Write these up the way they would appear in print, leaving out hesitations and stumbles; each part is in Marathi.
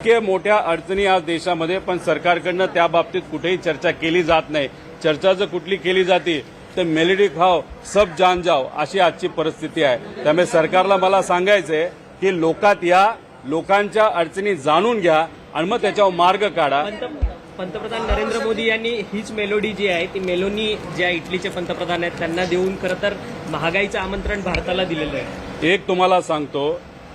इतके मोठ्या अडचणी आज देशामध्ये, पण सरकारकडनं त्या बाबतीत कुठेही चर्चा केली जात नाही. चर्चा जर कुठली केली जाते तर मेलेडी खाओ सब जान जाओ अशी आजची परिस्थिती आहे. त्यामुळे सरकारला मला सांगायचंय की लोकात या, लोकांच्या अडचणी जाणून घ्या आणि मग त्याच्यावर मार्ग काढा. पंतप्रधान नरेंद्र मोदी यांनी हीच मेलोडी जी आहे ती मेलोनी ज्या इटलीचे पंतप्रधान आहेत त्यांना देऊन खरं तर महागाईचं आमंत्रण भारताला दिलेलं आहे. एक तुम्हाला सांगतो,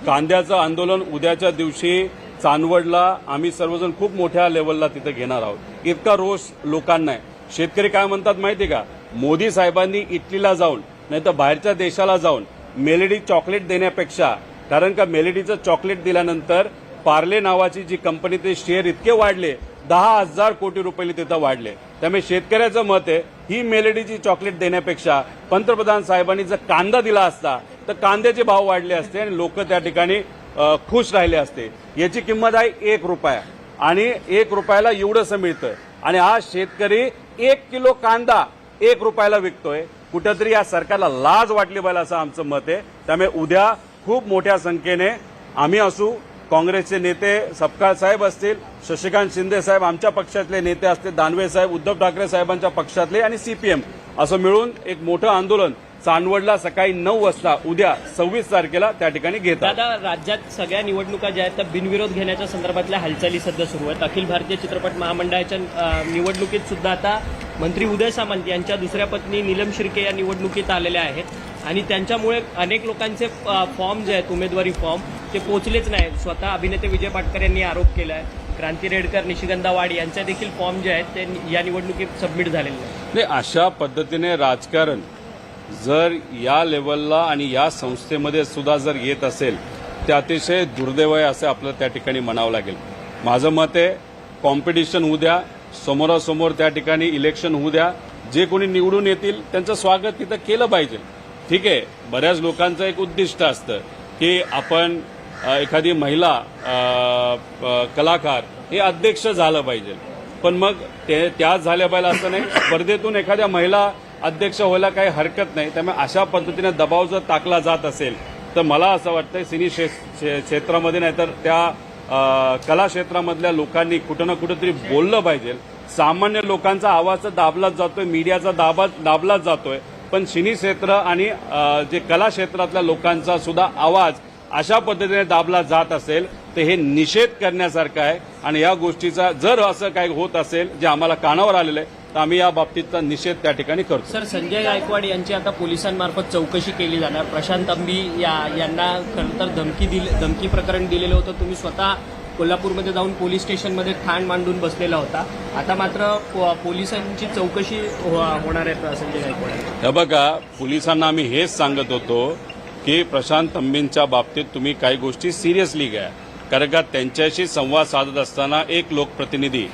कांद्याचं आंदोलन उद्याच्या दिवशी चांदवडला आम्ही सर्वजण खूप मोठ्या लेवलला तिथे घेणार आहोत. इतका रोष लोकांना आहे. शेतकरी काय म्हणतात माहिती का, मोदी साहेबांनी इटलीला जाऊन नाही तर बाहेरच्या देशाला जाऊन मेलेडी चॉकलेट देण्यापेक्षा, कारण का मेलेडीचं चॉकलेट दिल्यानंतर पार्ले नावाची जी कंपनी ते शेअर इतके वाढले, 10,000 कोटी रुपये तिथं वाढले. त्यामुळे शेतकऱ्याचं मत आहे ही मेलेडीची चॉकलेट देण्यापेक्षा पंतप्रधान साहेबांनी जर कांदा दिला असता तर कांद्याचे भाव वाढले असते आणि लोक त्या ठिकाणी खुश राहिले असते. याची किंमत आहे 1 रुपया आणि 1 रुपयाला एवढंसं मिळतं आणि आज शेतकरी 1 किलो कांदा 1 रुपयाला विकतोय. कुठेतरी या सरकारला लाज वाटली पाहिजे असं आमचं मत आहे. त्यामुळे उद्या खूप मोठ्या संख्येने आम्ही असू, काँग्रेसचे नेते सपकाळ साहेब असतील, शशिकांत शिंदे साहेब आमच्या पक्षातले नेते असतील, दानवे साहेब उद्धव ठाकरे साहेबांच्या पक्षातले आणि सीपीएम असं मिळून एक मोठं आंदोलन चांदवडला सकाळी 9 वाजता उद्या 26 तारखेला त्या ठिकाणी घेतात. दादा, राज्यात सगळ्या निवडणुका ज्या आहेत त्या बिनविरोध घेण्याच्या संदर्भातल्या हालचाली सध्या सुरू आहेत. अखिल भारतीय चित्रपट महामंडळाच्या निवडणुकीत सुद्धा आता मंत्री उदय सामंत यांच्या दुसऱ्या पत्नी नीलम शिर्के या निवडणुकीत आलेल्या आहेत आणि त्यांच्यामुळे अनेक लोकांचे फॉर्म जे आहेत उमेदवारी फॉर्म ते पोहोचलेच नाही. स्वतः अभिनेते विजय पाटकर यांनी आरोप केला आहे. क्रांती रेडकर, निशिगंधा वाड यांच्या देखील फॉर्म जे आहेत ते या निवडणुकीत सबमिट झालेले नाही. अशा पद्धतीने राजकारण जर या लेवलला आणि या संस्थेमध्ये सुद्धा जर येत असेल ते अतिशय दुर्दैव आहे असं आपल्याला त्या ठिकाणी म्हणावं लागेल. माझं मत आहे कॉम्पिटिशन होऊ द्या, समोरासमोर त्या ठिकाणी इलेक्शन होऊ द्या. जे कोणी निवडून येतील त्यांचं स्वागत तिथं केलं पाहिजे. ठीक आहे, बऱ्याच लोकांचं एक उद्दिष्ट असतं की आपण एखादी महिला कलाकार हे अध्यक्ष झालं पाहिजे, पण मग त्याच झाल्या पाहिजे असं नाही. स्पर्धेतून एखाद्या महिला अध्यक्ष व्हायला काही हरकत नाही. त्यामुळे अशा पद्धतीने दबाव जर टाकला जात असेल तर मला असं वाटतंय सिनी क्षेत्रामध्ये नाही तर त्या कला क्षेत्रामधल्या लोकांनी कुठं ना कुठेतरी बोललं पाहिजे. सामान्य लोकांचा आवाज तर दाबलाच जातोय, मीडियाचा दाबलाच जातोय, पण सिनी क्षेत्र आणि जे कला क्षेत्रातल्या लोकांचा सुद्धा आवाज अशा पद्धतीने दाबला जात असेल तर हे निषेध करण्यासारखं आहे. आणि या गोष्टीचा जर असं काही होत असेल जे आम्हाला कानावर आलेलं आहे तर आम्ही या बाबतीतचा निषेध त्या ठिकाणी करतो. सर, संजय गायकवाड यांची आता पोलिसांमार्फत चौकशी केली जाणार. प्रशांत अंबी यांना खरं तर धमकी प्रकरण दिलेलं होतं. तुम्ही स्वतः कोल्हापूरमध्ये जाऊन पोलीस स्टेशनमध्ये ठाण मांडून बसलेला होता. आता मात्र पोलिसांची चौकशी होणार आहे संजय गायकवाड. हे बघा, पोलिसांना आम्ही हेच सांगत होतो की प्रशांत अंबींच्या बाबतीत तुम्ही काही गोष्टी सिरियसली घ्या, कारण का त्यांच्याशी संवाद साधत असताना एक लोकप्रतिनिधी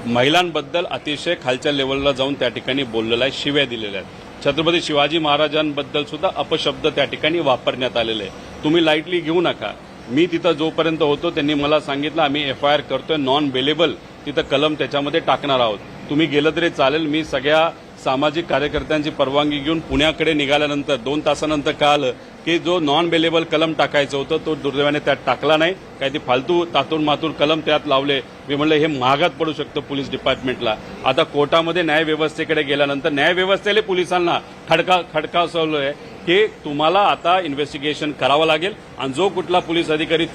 महिलांबद्दल अतिशय खालच्या लेवलला जाऊन त्या ठिकाणी बोललेला आहे, शिव्या दिलेल्या आहेत. छत्रपती शिवाजी महाराजांबद्दल सुद्धा अपशब्द त्या ठिकाणी वापरण्यात आलेले आहे. तुम्ही लाईटली घेऊ नका. मी तिथं जोपर्यंत होतो त्यांनी मला सांगितलं आम्ही एफआयआर करतोय, नॉन बेलेबल तिथं कलम त्याच्यामध्ये टाकणार आहोत. तुम्ही गेलं तरी चालेल. मी सगळ्या सामाजिक कार्यकर्त्यांची परवानगी घेऊन पुण्याकडे निघाल्यानंतर 2 तासानंतर कळालं की जो नॉन बेलेबल कलम टाकायचं होतं तो दुर्दैवाने त्यात टाकला नाही. काही ते फालतू तातून मातून कलम त्यात लावले. मी म्हणलं हे महागात पडू शकतं पोलीस डिपार्टमेंटला. आता कोर्टामध्ये न्यायव्यवस्थेकडे गेल्यानंतर न्यायव्यवस्थेला पोलिसांना खडकावलं की तुम्हाला आता इन्व्हेस्टिगेशन करावं लागेल आणि जो कुठला पोलीस अधिकारी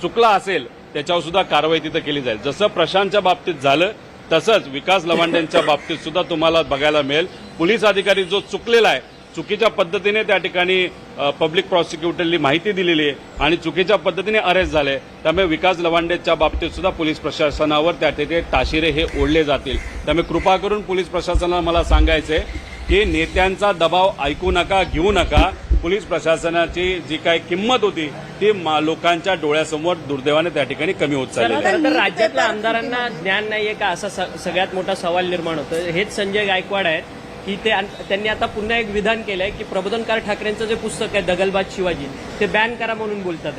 चुकला असेल त्याच्यावर सुद्धा कारवाई तिथं केली जाईल. जसं प्रशांतच्या बाबतीत झालं तसंच विकास लवांड्यांच्या बाबतीत सुद्धा तुम्हाला बघायला मिळेल. पोलीस अधिकारी जो चुकलेला आहे, चुकीच्या पद्धतीने त्या ठिकाणी पब्लिक प्रॉसिक्युटरनी माहिती दिलेली आहे आणि चुकीच्या पद्धतीने अरेस्ट झाले. त्यामुळे विकास लवांडेच्या बाबतीत सुद्धा पोलीस प्रशासनावर त्या ठिकाणी ताशिरे हे ओढले जातील. त्यामुळे कृपा करून पोलीस प्रशासनाला मला सांगायचंय की नेत्यांचा दबाव ऐकू नका, घेऊ नका. पोलीस प्रशासनाची जी काही किंमत होती ती लोकांच्या डोळ्यासमोर दुर्दैवाने त्या ठिकाणी कमी होत चालली आहे. तर राज्यातल्या आमदारांना ज्ञान नाहीये का असा सगळ्यात मोठा सवाल निर्माण होतो. हेच संजय गायकवाड आहेत की त्यांनी आता पुन्हा एक विधान केलंय की प्रबोधनकार ठाकरेंचं जे पुस्तक आहे दगलबाज शिवाजी ते बॅन करा म्हणून बोलतात.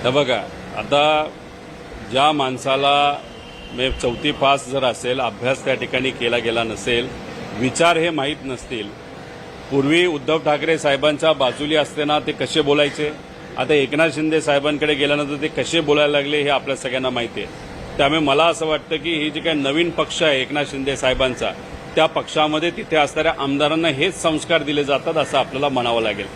तर बघा, आता ज्या माणसाला 4थी पास जर असेल, अभ्यास त्या ठिकाणी केला गेला नसेल, विचार हे माहीत नसतील, पूर्वी उद्धव ठाकरे साहेबांच्या बाजूली असताना ते कसे बोलायचे, आता एकनाथ शिंदे साहेबांकडे गेल्यानंतर ते कसे बोलायला लागले हे आपल्या सगळ्यांना माहिती आहे. त्यामुळे मला असं वाटतं की ही जी काही नवीन पक्ष आहे एकनाथ शिंदे साहेबांचा, त्या पक्षामध्ये तिथे असणाऱ्या आमदारांना हेच संस्कार दिले जातात असं आपल्याला म्हणावं लागेल.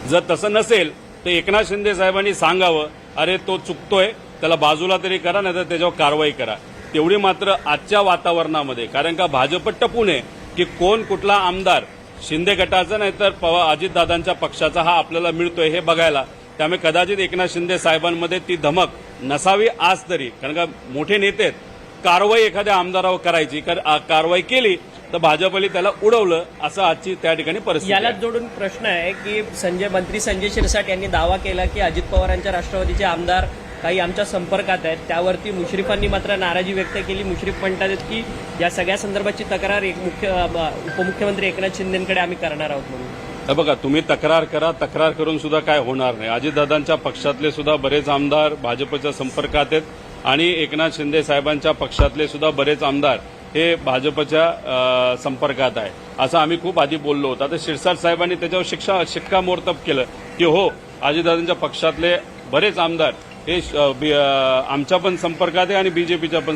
जर तसं नसेल तर एकनाथ शिंदे साहेबांनी सांगावं, अरे तो चुकतोय, त्याला बाजूला तरी करा, नाही तर त्याच्यावर कारवाई करा. तेवढी मात्र आजच्या वातावरणामध्ये, कारण का भाजप टपून आहे की कोण कुठला आमदार शिंदे गटाचा नाही तर अजितदादांच्या पक्षाचा हा आपल्याला मिळतोय हे बघायला. त्यामुळे कदाचित एकनाथ शिंदे साहेबांमध्ये ती धमक नसावी आज तरी, कारण का मोठे नेते आहेत. कारवाई एखाद्या आमदारावर करायची, कारवाई केली तर भाजपने त्याला उडवलं, असं आजची त्या ठिकाणी परिस्थिती आहे. यालाच जोडून प्रश्न आहे की मंत्री संजय शिरसाट यांनी दावा केला की अजित पवारांच्या राष्ट्रवादीचे आमदार काही आमच्या संपर्कात आहेत. त्यावरती मुश्रीफांनी मात्र नाराजी व्यक्त केली. मुश्रीफ म्हणतात की या सगळ्या संदर्भाची तक्रार उपमुख्यमंत्री एकनाथ शिंदेकडे आम्ही करणार आहोत म्हणून. हे बघा, तुम्ही तक्रार करा, तक्रार करून सुद्धा काय होणार नाही. अजितदादांच्या पक्षातले सुद्धा बरेच आमदार भाजपच्या संपर्कात आहेत आणि एकनाथ शिंदे साहेबांच्या पक्षातले सुद्धा बरेच आमदार हे भाजपच्या संपर्कात आहे, असं आम्ही खूप आधी बोललो होतो. आता शिरसाट साहेबांनी त्याच्यावर शिक्कामोर्तब केलं की हो, अजितदादांच्या पक्षातले बरेच आमदार हे आमच्या पण संपर्कात आहे आणि बीजेपीच्या पण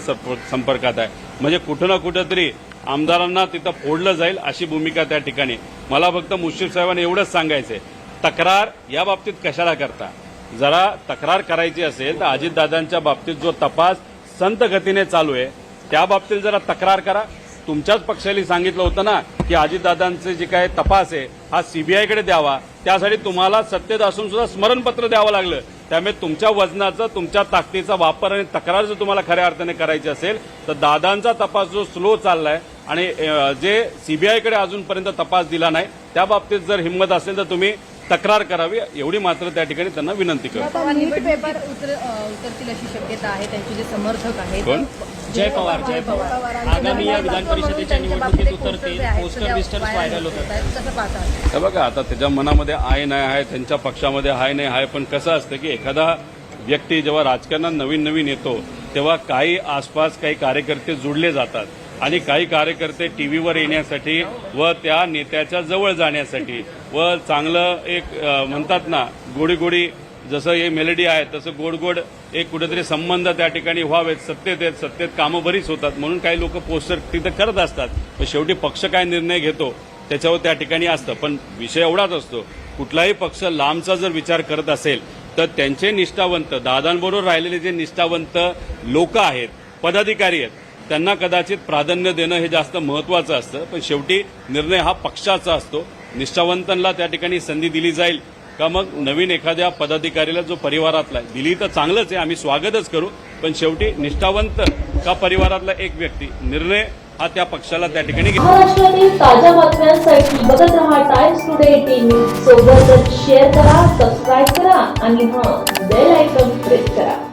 संपर्कात आहे. म्हणजे कुठं ना कुठं तरी आमदारांना तिथं फोडलं जाईल अशी भूमिका त्या ठिकाणी. मला फक्त मुश्रीफ साहेबांनी एवढंच सांगायचंय, तक्रार या बाबतीत कशाला करता. जरा तक्रार करायची असेल तर अजितदादांच्या बाबतीत जो तपास संत गतीने चालू आहे त्या बाबतीत जरा तक्रार करा. तुमच्याच पक्षाने सांगितलं होतं ना की अजितदादांचे जे काय तपास आहे हा सीबीआयकडे द्यावा. त्यासाठी तुम्हाला सत्तेत असून सुद्धा स्मरणपत्र द्यावं लागलं. त्यामुळे तुमच्या वजनाचा, तुमच्या ताकदीचा वापर आणि तक्रार जर तुम्हाला खऱ्या अर्थाने करायची असेल तर दादांचा तपास जो स्लो चाललाय आणि जे सीबीआयकडे अजूनपर्यंत तपास दिला नाही त्या बाबतीत जर हिंमत असेल तर तुम्ही तक्रार करावी, एवढी मात्र त्या ठिकाणी त्यांना विनंती करतो. नीट पेपर उतरतील अशी शक्यता आहे. त्यांचे जे समर्थक आहेत कोण? जय पवार आगामी या विधान परिषदेच्या निवडणुकीत उतरतील. पोस्टर बिस्टर व्हायरल होतात. कसं पाहतात? हे बघा, आता त्याच्या मनामध्ये आहे नाही आहे, त्यांच्या पक्षामध्ये आहे नाही आहे, पण कसं असतं की एखादा व्यक्ती जेव्हा राजकारणात नवीन नवीन येतो तेव्हा काही आसपास काही कार्यकर्ते जुडले जातात आणि काही कार्यकर्ते टीव्हीवर येण्यासाठी व त्या नेत्याच्या जवळ जाण्यासाठी व चांगलं एक म्हणतात ना गोडी गोडी, जसं हे मेलडी आहे तसं गोड गोड एक कुठेतरी संबंध त्या ठिकाणी व्हावेत. सत्तेत कामं बरीच होतात म्हणून काही लोक पोस्टर तिथं करत असतात. पण शेवटी पक्ष काय निर्णय घेतो त्याच्यावर त्या ठिकाणी असतं. पण विषय एवढाच असतो, कुठलाही पक्ष लांबचा जर विचार करत असेल तर त्यांचे निष्ठावंत, दादांबरोबर राहिलेले जे निष्ठावंत लोक आहेत, पदाधिकारी आहेत, त्यांना कदाचित प्राधान्य देणं हे जास्त महत्वाचं असतं. पण शेवटी निर्णय हा पक्षाचा असतो. निष्ठावंतांना त्या ठिकाणी संधी दिली जाईल का मग नवीन एखाद्या पदाधिकारीला जो परिवारातला दिली तर चांगलंच आहे, आम्ही स्वागतच करू. पण शेवटी निष्ठावंत का परिवारातला एक व्यक्ती निर्णय हा त्या पक्षाला त्या ठिकाणी घेतो. महाराष्ट्रातील ताज्या बातम्यांसाठी बघत रहा टाइम्स टुडे 18. सोबतच शेअर करा, सबस्क्राईब करा आणि बेल आयकॉन प्रेस करा.